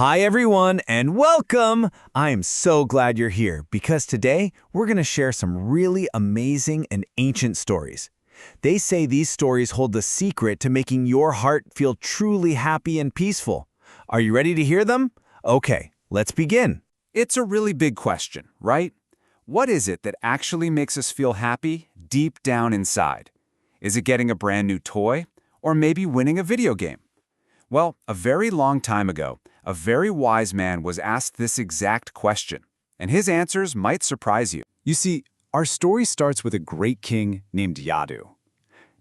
Hi everyone and welcome! I am so glad you're here because today we're going to share some really amazing and ancient stories. They say these stories hold the secret to making your heart feel truly happy and peaceful. Are you ready to hear them? Okay, let's begin. It's a really big question, right? What is it that actually makes us feel happy deep down inside? Is it getting a brand new toy? Or maybe winning a video game? Well, a very long time ago, a very wise man was asked this exact question, and his answers might surprise you. You see, our story starts with a great king named Yadu.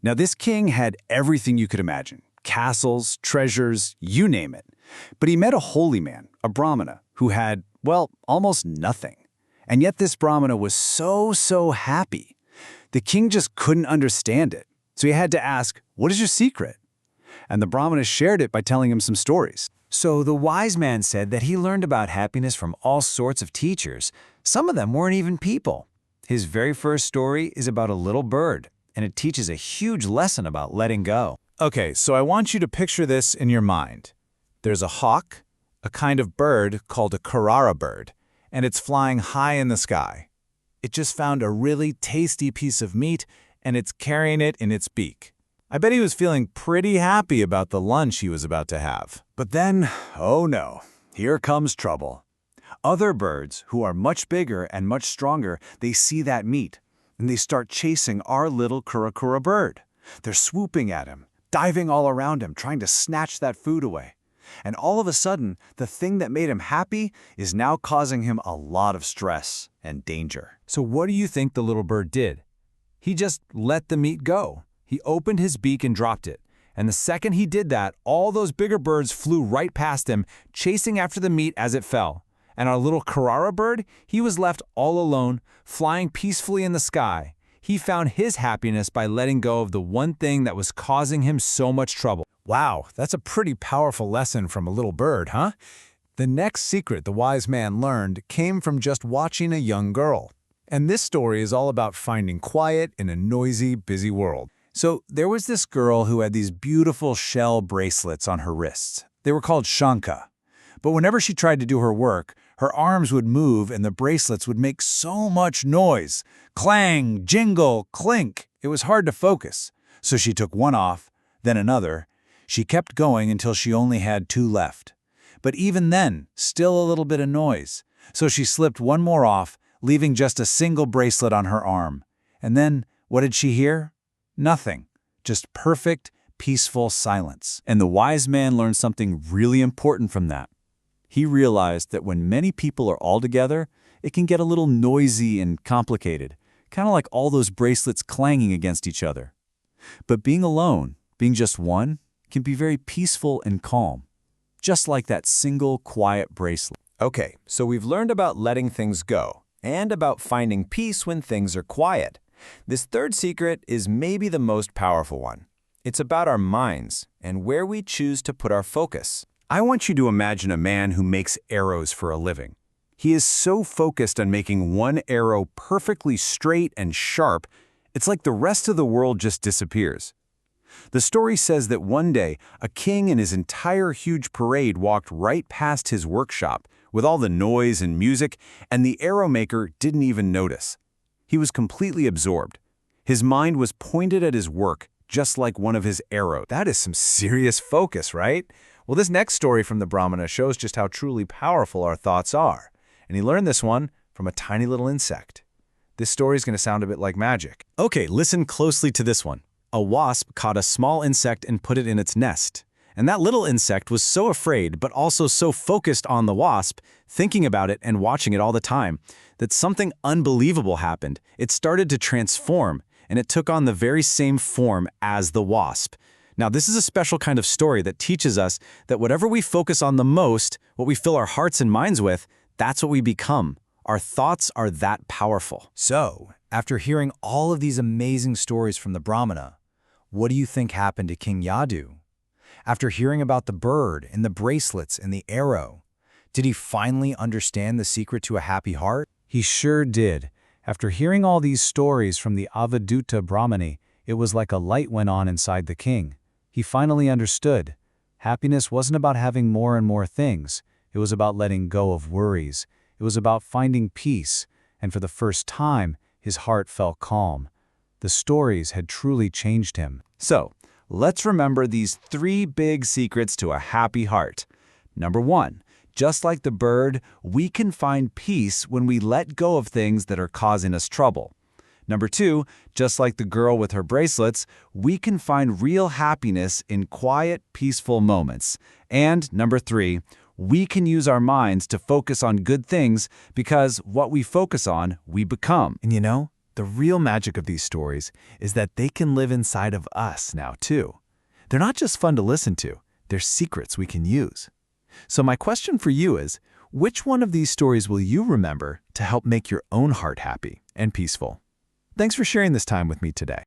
Now, this king had everything you could imagine, castles, treasures, you name it. But he met a holy man, a Brahmana, who had, well, almost nothing. And yet this Brahmana was so happy. The king just couldn't understand it. So he had to ask, what is your secret? And the Brahmana shared it by telling him some stories. So the wise man said that he learned about happiness from all sorts of teachers. Some of them weren't even people. His very first story is about a little bird, and it teaches a huge lesson about letting go. Okay, so I want you to picture this in your mind. There's a hawk, a kind of bird called a Carrara bird, and it's flying high in the sky. It just found a really tasty piece of meat, and it's carrying it in its beak. I bet he was feeling pretty happy about the lunch he was about to have. But then, oh no, here comes trouble. Other birds, who are much bigger and much stronger, they see that meat, and they start chasing our little Kura bird. They're swooping at him, diving all around him, trying to snatch that food away. And all of a sudden, the thing that made him happy is now causing him a lot of stress and danger. So what do you think the little bird did? He just let the meat go. He opened his beak and dropped it. And the second he did that, all those bigger birds flew right past him, chasing after the meat as it fell. And our little Carrara bird, he was left all alone, flying peacefully in the sky. He found his happiness by letting go of the one thing that was causing him so much trouble. Wow, that's a pretty powerful lesson from a little bird, huh? The next secret the wise man learned came from just watching a young girl. And this story is all about finding quiet in a noisy, busy world. So there was this girl who had these beautiful shell bracelets on her wrists. They were called Shanka. But whenever she tried to do her work, her arms would move and the bracelets would make so much noise. Clang, jingle, clink. It was hard to focus. So she took one off, then another. She kept going until she only had two left. But even then, still a little bit of noise. So she slipped one more off, leaving just a single bracelet on her arm. And then, what did she hear? Nothing. Just perfect, peaceful silence. And the wise man learned something really important from that. He realized that when many people are all together, it can get a little noisy and complicated, kind of like all those bracelets clanging against each other. But being alone, being just one, can be very peaceful and calm, just like that single quiet bracelet. Okay, so we've learned about letting things go and about finding peace when things are quiet. This third secret is maybe the most powerful one. It's about our minds and where we choose to put our focus. I want you to imagine a man who makes arrows for a living. He is so focused on making one arrow perfectly straight and sharp, it's like the rest of the world just disappears. The story says that one day, a king and his entire huge parade walked right past his workshop with all the noise and music, and the arrow maker didn't even notice. He was completely absorbed. His mind was pointed at his work, just like one of his arrows. That is some serious focus, right? Well, this next story from the Brahmana shows just how truly powerful our thoughts are. And he learned this one from a tiny little insect. This story is going to sound a bit like magic. Okay, listen closely to this one. A wasp caught a small insect and put it in its nest. And that little insect was so afraid, but also so focused on the wasp, thinking about it and watching it all the time, that something unbelievable happened. It started to transform, and it took on the very same form as the wasp. Now, this is a special kind of story that teaches us that whatever we focus on the most, what we fill our hearts and minds with, that's what we become. Our thoughts are that powerful. So, after hearing all of these amazing stories from the Brahmana, what do you think happened to King Yadu? After hearing about the bird and the bracelets and the arrow, did he finally understand the secret to a happy heart? He sure did. After hearing all these stories from the Avadhuta Brahmani, it was like a light went on inside the king. He finally understood. Happiness wasn't about having more and more things. It was about letting go of worries. It was about finding peace, and for the first time, his heart felt calm. The stories had truly changed him. So, let's remember these 3 big secrets to a happy heart. Number 1, just like the bird, we can find peace when we let go of things that are causing us trouble. Number 2, just like the girl with her bracelets, we can find real happiness in quiet, peaceful moments. And number 3, we can use our minds to focus on good things because what we focus on, we become. And you know, the real magic of these stories is that they can live inside of us now, too. They're not just fun to listen to, they're secrets we can use. So my question for you is, which one of these stories will you remember to help make your own heart happy and peaceful? Thanks for sharing this time with me today.